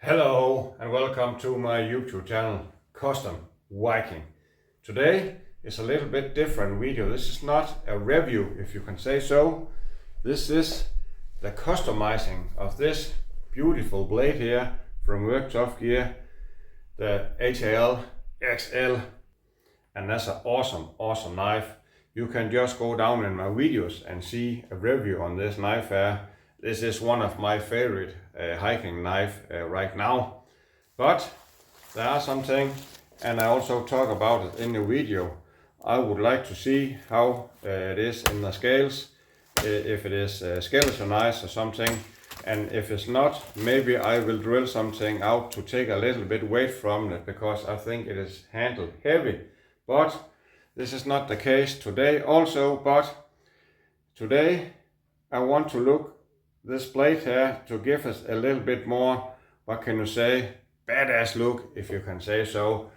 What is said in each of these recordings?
Hello and welcome to my YouTube channel Custom Viking. Today is a little bit different video. This is not a review, if you can say so. This is the customizing of this beautiful blade here from Work Tough Gear, the Atayal XL, and that's an awesome knife. You can just go down in my videos and see a review on this knife here. This is one of my favorite hiking knife right now, but there are something, and I also talk about it in the video. I would like to see how it is in the scales, if it is skeletonized or something, and if it's not, maybe I will drill something out to take a little bit weight from it, because I think it is handled heavy. But this is not the case today also, but today I want to look this blade here to give us a little bit more, what can you say, badass look, if you can say so.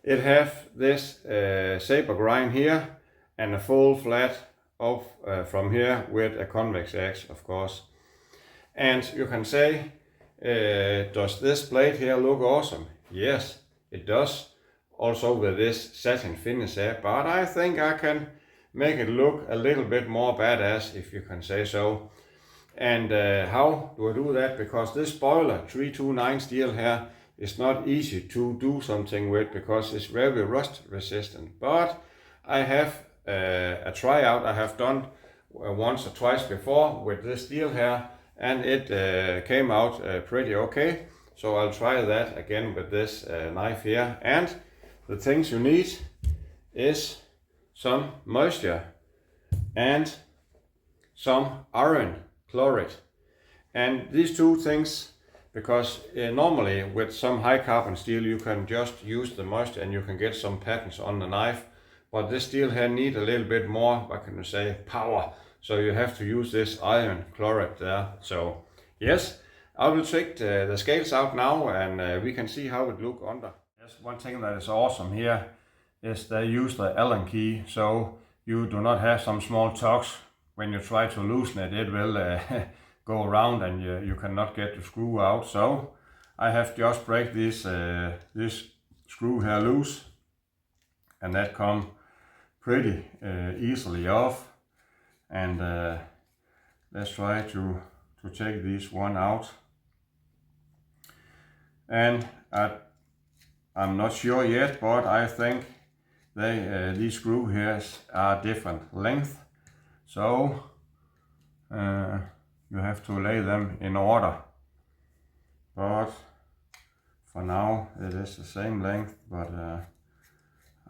It have this saber grind here and a full flat off from here with a convex edge, of course. And you can say, does this blade here look awesome? Yes, it does. Also with this satin finish here, but I think I can make it look a little bit more badass, if you can say so. And how do I do that? Because this spoiler 329 steel here is not easy to do something with, because it's very rust resistant. But I have a tryout I have done once or twice before with this steel here, and it came out pretty okay. So I'll try that again with this knife here. And the things you need is some moisture and some iron chloride. And these two things, because normally with some high carbon steel you can just use the moisture and you can get some patterns on the knife, but this steel here need a little bit more, what can you say, power, so you have to use this iron chloride there. So yes, I will take the scales out now, and we can see how it look under. Yes, one thing that is awesome here is they use the Allen key, so you do not have some small tugs. When you try to loosen it, it will go around and you cannot get the screw out. So I have just break this screw here loose, and that come pretty easily off. And let's try to take this one out. And I'm not sure yet, but I think these screw here are different length. So you have to lay them in order, but for now it is the same length, but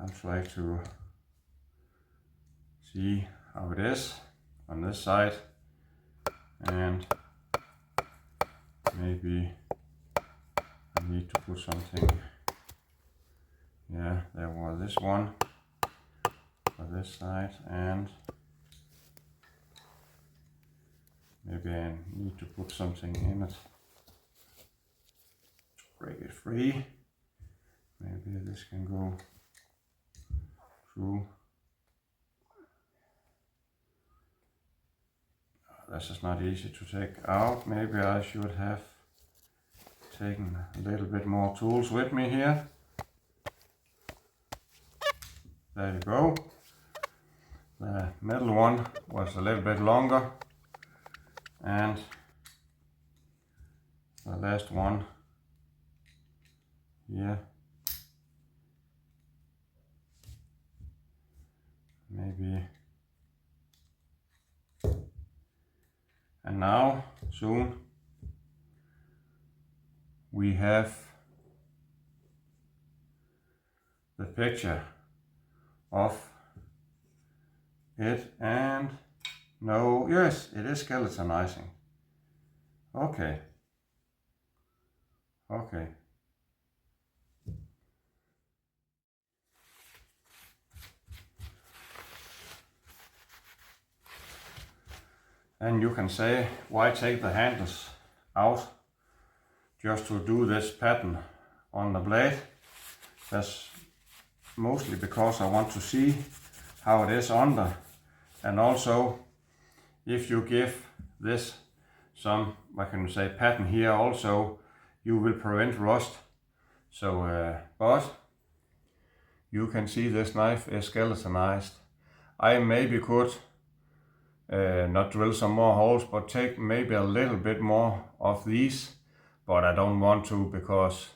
I'll try to see how it is on this side, and maybe I need to put something. Yeah, there was this one for this side, and maybe I need to put something in it to break it free. Maybe this can go through. This is not easy to take out. Maybe I should have taken a little bit more tools with me here. There you go. The middle one was a little bit longer, and the last one here, maybe. And now soon we have the picture of it, and no, yes, it is skeletonizing. Okay. And you can say, why take the handles out just to do this pattern on the blade? That's mostly because I want to see how it is under, and also if you give this some, what can you say, pattern here also, you will prevent rust. So, but you can see this knife is skeletonized. I maybe could not drill some more holes, but take maybe a little bit more of these, but I don't want to, because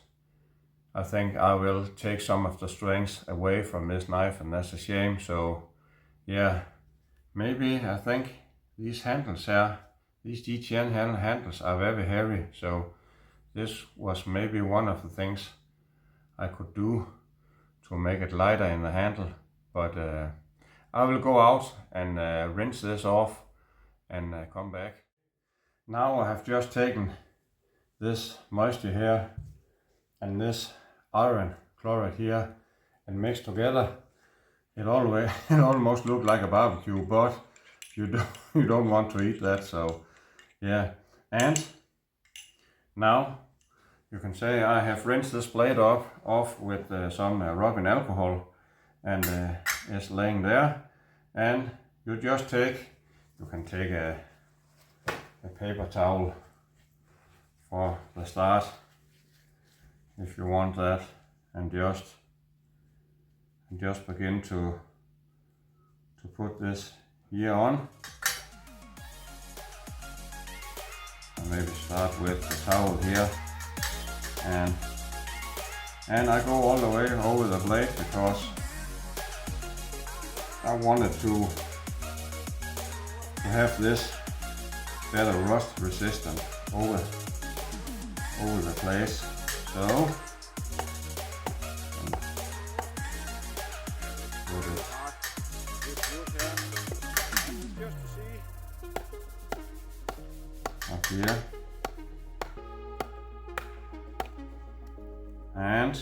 I think I will take some of the strength away from this knife, and that's a shame. So yeah, maybe I think these handles here, these D10 handles are very heavy, so this was maybe one of the things I could do to make it lighter in the handle. But I will go out and rinse this off and come back. Now I have just taken this moisture here and this iron chloride here and mixed together. It almost looks like a barbecue, but you don't want to eat that. So yeah, and now you can say I have rinsed this blade off with some rubbing alcohol, and it's laying there. And you can take a paper towel for the start if you want that, and just begin to put this here on. And maybe start with the towel here, and I go all the way over the blade because I wanted to have this better rust resistant over the place. So put it up here, and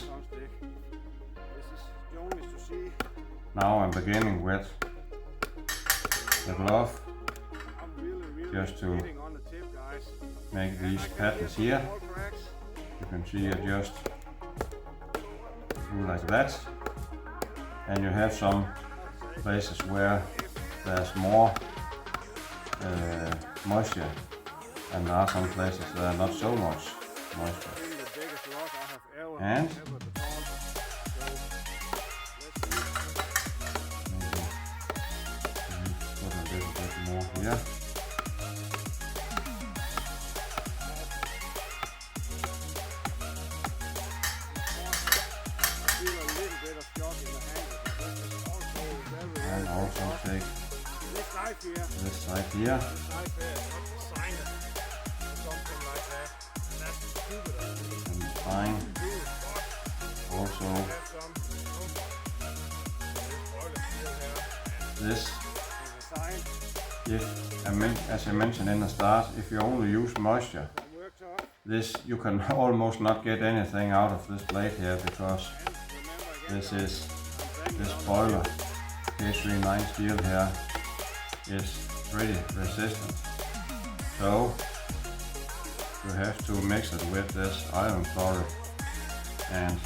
now I'm beginning with the glove, just to make these patterns here. You can see it just do like that, and you have some places where there's more moisture, and there are some places where not so much moisture. And put a little bit more here. And also take this side here. And fine. Also this, as I mentioned in the start, if you only use moisture, this you can almost not get anything out of this blade here, because this boiler K39 steel here is pretty resistant. So you have to mix it with this iron chloride, and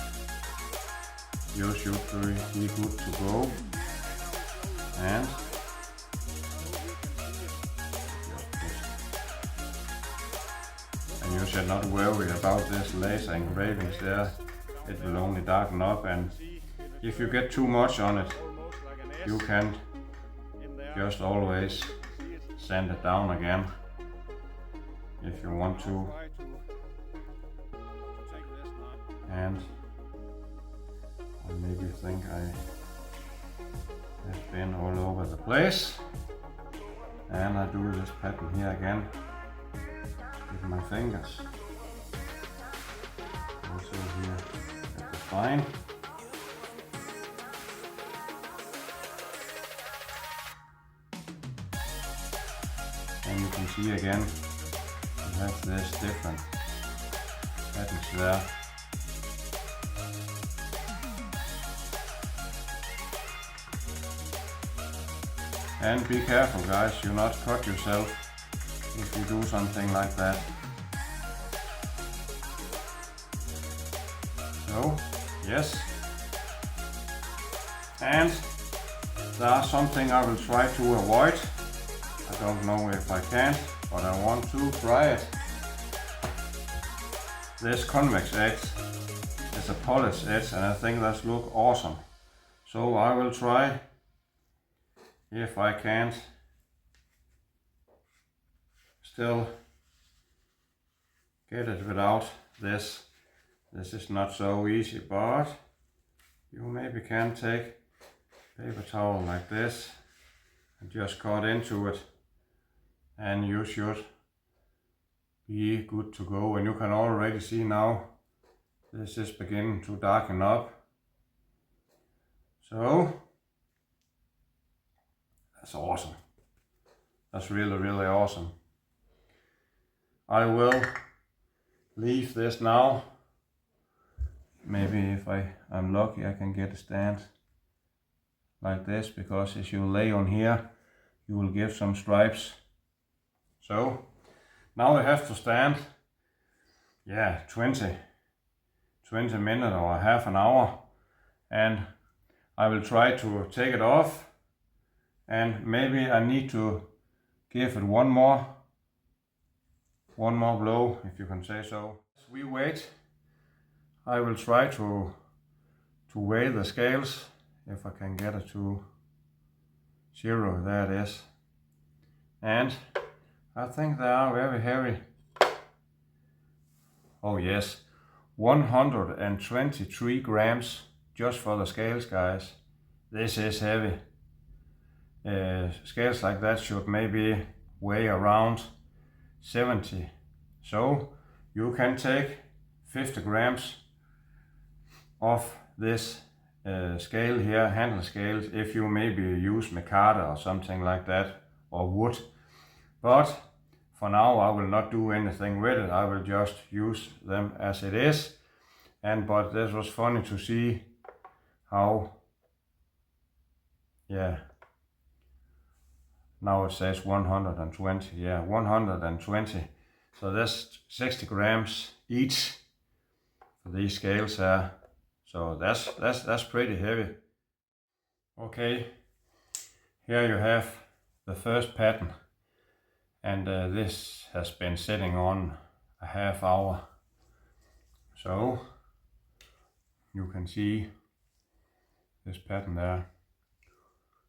you should be good to go. And you should not worry about this laser engravings there. It will only darken up, and if you get too much on it, you can just always sand it down again if you want to. And I maybe think I have been all over the place, and I do this pattern here again with my fingers. Also here at the spine. And you can see again, you have this different patterns there. And be careful, guys, you not cut yourself if you do something like that. So, yes. And there's something I will try to avoid. I don't know if I can, but I want to try it. this convex edge is a polished edge, and I think that looks awesome. So I will try, if I can't still get it without this. This is not so easy, but you maybe can take paper towel like this and just cut into it, and you should be good to go. And you can already see now this is beginning to darken up. So that's awesome. That's really, really awesome. I will leave this now. Maybe if I'm lucky I can get a stand like this, because if you lay on here you will give some stripes. So now I have to stand 20 minutes or half an hour, and I will try to take it off, and maybe I need to give it one more blow, if you can say so. As we wait, I will try to weigh the scales, if I can get it to 0. There it is. And I think they are very heavy. Oh yes, 123 grams just for the scales, guys. This is heavy. Scales like that should maybe weigh around 70. So you can take 50 grams of this scale here, handle scales, if you maybe use micarta or something like that, or wood. But for now I will not do anything with it. I will just use them as it is. But this was funny to see how, now it says 120, 120. So that's 60 grams each for these scales here. So that's pretty heavy. Okay, here you have the first pattern, and this has been sitting on a half hour. So you can see this pattern there.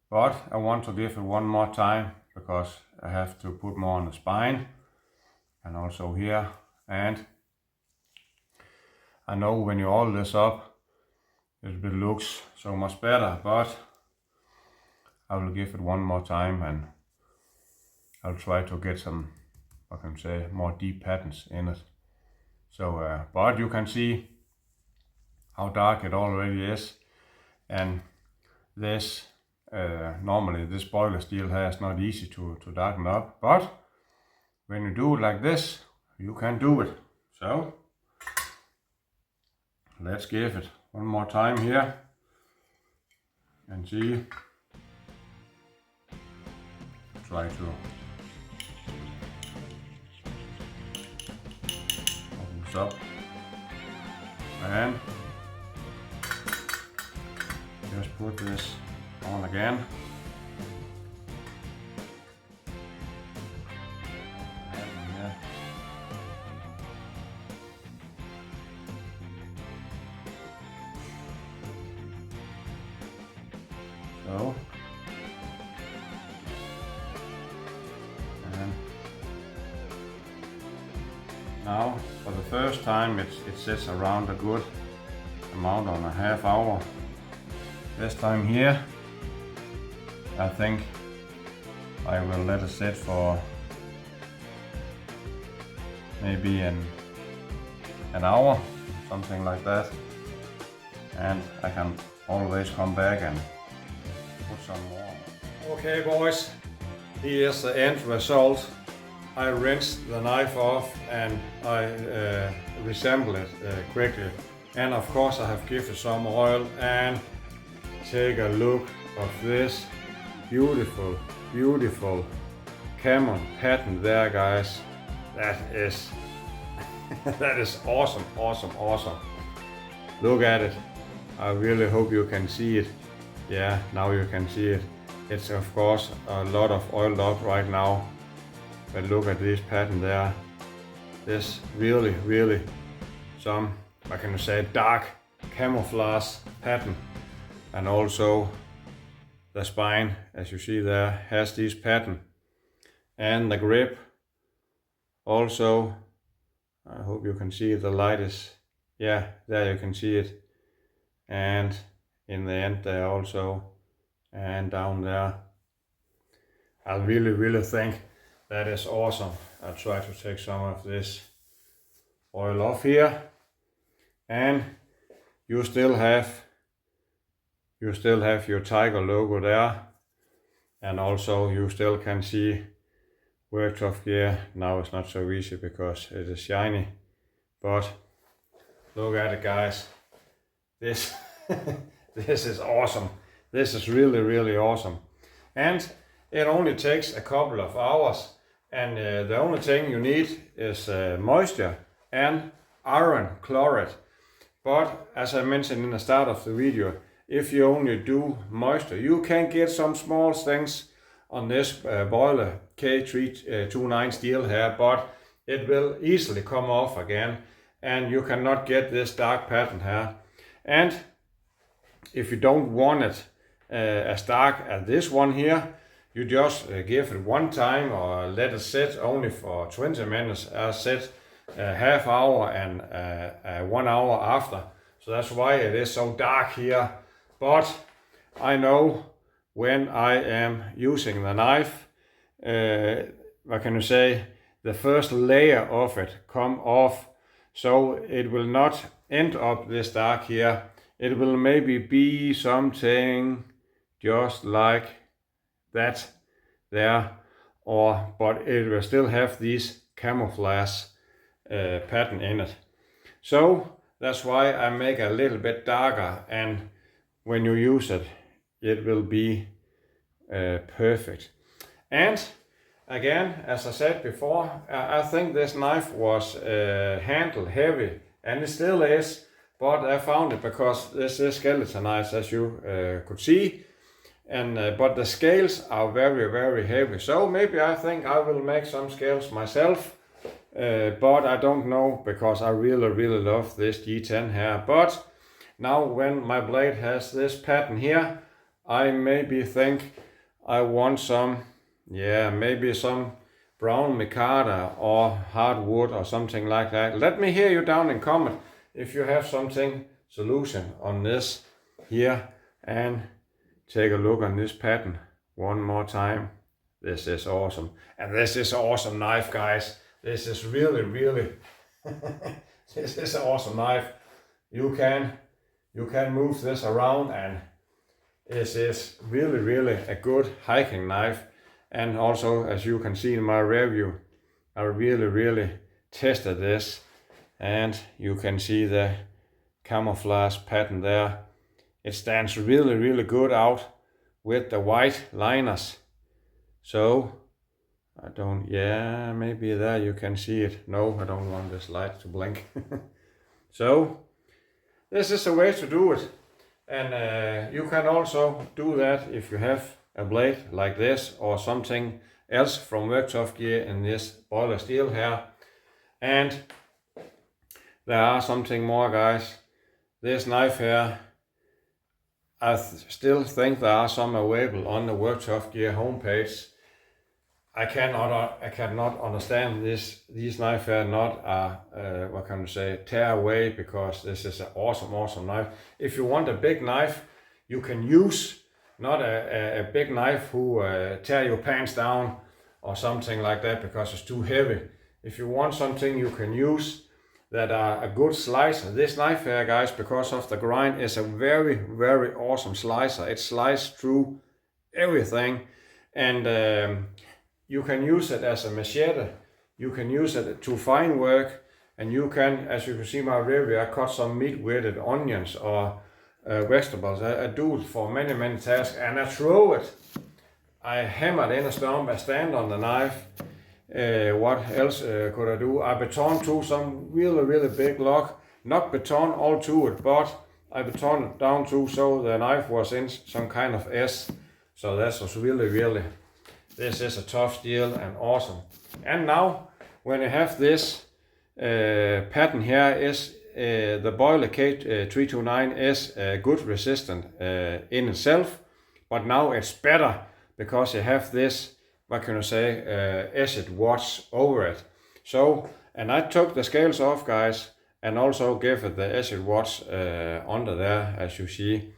But I want to give it one more time, because I have to put more on the spine and also here. And I know when you all this up, it looks so much better, but I will give it one more time, and I'll try to get some, I can say, more deep patterns in it. So, but you can see how dark it already is, and this normally this boiler steel here is not easy to darken up, but when you do it like this, you can do it. So let's give it one more time here and see. Try to open this up and just put this on again. So, and now for the first time it sits around a good amount on a half hour. This time here I think I will let it sit for maybe an hour, something like that, and I can always come back and put some more. Okay boys, here's the end result. I rinsed the knife off and I reassembled it quickly, and of course I have given some oil. And take a look of this beautiful camo pattern there, guys. That is that is awesome. Look at it. I really hope you can see it. Yeah, now you can see it. It's of course a lot of oiled up right now, but look at this pattern there. This really some, what can you say, dark camouflage pattern. And also the spine, as you see there, has this pattern. And the grip also, I hope you can see it, the light is, yeah, there you can see it. And in the end there also, and down there. I really think that is awesome. I'll try to take some of this oil off here. And you still have your Tiger logo there, and also you still can see workshop gear. Now it's not so easy because it is shiny, but look at it, guys. This this is awesome. This is really awesome, and it only takes a couple of hours, and the only thing you need is moisture and iron chloride. But as I mentioned in the start of the video, if you only do moisture, you can get some small things on this boiler K329 steel here, but it will easily come off again, and you cannot get this dark pattern here. And if you don't want it as dark as this one here, you just give it one time or let it sit only for 20 minutes, sit half hour and 1 hour after. So that's why it is so dark here. But I know when I am using the knife, what can you say, the first layer of it come off, so it will not end up this dark here. It will maybe be something just like that there, but it will still have this camouflage pattern in it. So that's why I make a little bit darker, and when you use it, it will be perfect. And again, as I said before, I think this knife was handle heavy, and it still is, but I found it because this is skeleton knives, as you could see, and but the scales are very heavy. So maybe I think I will make some scales myself, but I don't know, because I really love this G10 here. But now when my blade has this pattern here, I maybe think I want some, maybe some brown micarta or hardwood or something like that. Let me hear you down in comment if you have something solution on this here, and take a look on this pattern one more time. This is awesome, and this is an awesome knife, guys. This is really this is an awesome knife. You can move this around, and this is really a good hiking knife. And also, as you can see in my review, I really tested this, and you can see the camouflage pattern there. It stands really good out with the white liners. So I don't, maybe there you can see it. No, I don't want this light to blink. So this is a way to do it, and you can also do that if you have a blade like this or something else from workshop gear in this boiler steel here. And there are something more, guys. This knife here, I still think there are some available on the workshop gear homepage. I cannot understand these knife here not what can you say, tear away, because this is an awesome knife. If you want a big knife, you can use not a big knife who tear your pants down or something like that because it's too heavy. If you want something you can use that are a good slicer, this knife here, guys, because of the grind, is a very awesome slicer. It slices through everything, and you can use it as a machete, you can use it to fine work, and you can, as you can see my review, I cut some meat with it, onions or vegetables. I do it for many tasks, and I throw it. I hammer it in a stump, I stand on the knife. What else could I do? I beton to some really big log, not beton all to it, but I beton it down to so the knife was in some kind of S. So that was really, this is a tough steel and awesome. And now when you have this pattern here, is the Boiler K329 is good resistant in itself, but now it's better because you have this, what can I say, acid watch over it. So, and I took the scales off, guys, and also gave it the acid watch under there, as you see.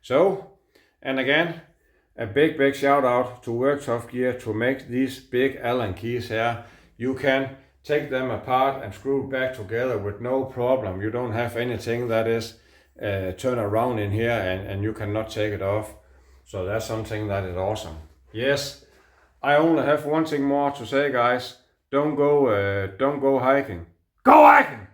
So, and again, a big shout out to Worktop Gear to make these big Allen keys here. You can take them apart and screw it back together with no problem. You don't have anything that is turn around in here and you cannot take it off. So that's something that is awesome. Yes, I only have one thing more to say, guys. Don't go hiking. Go hiking!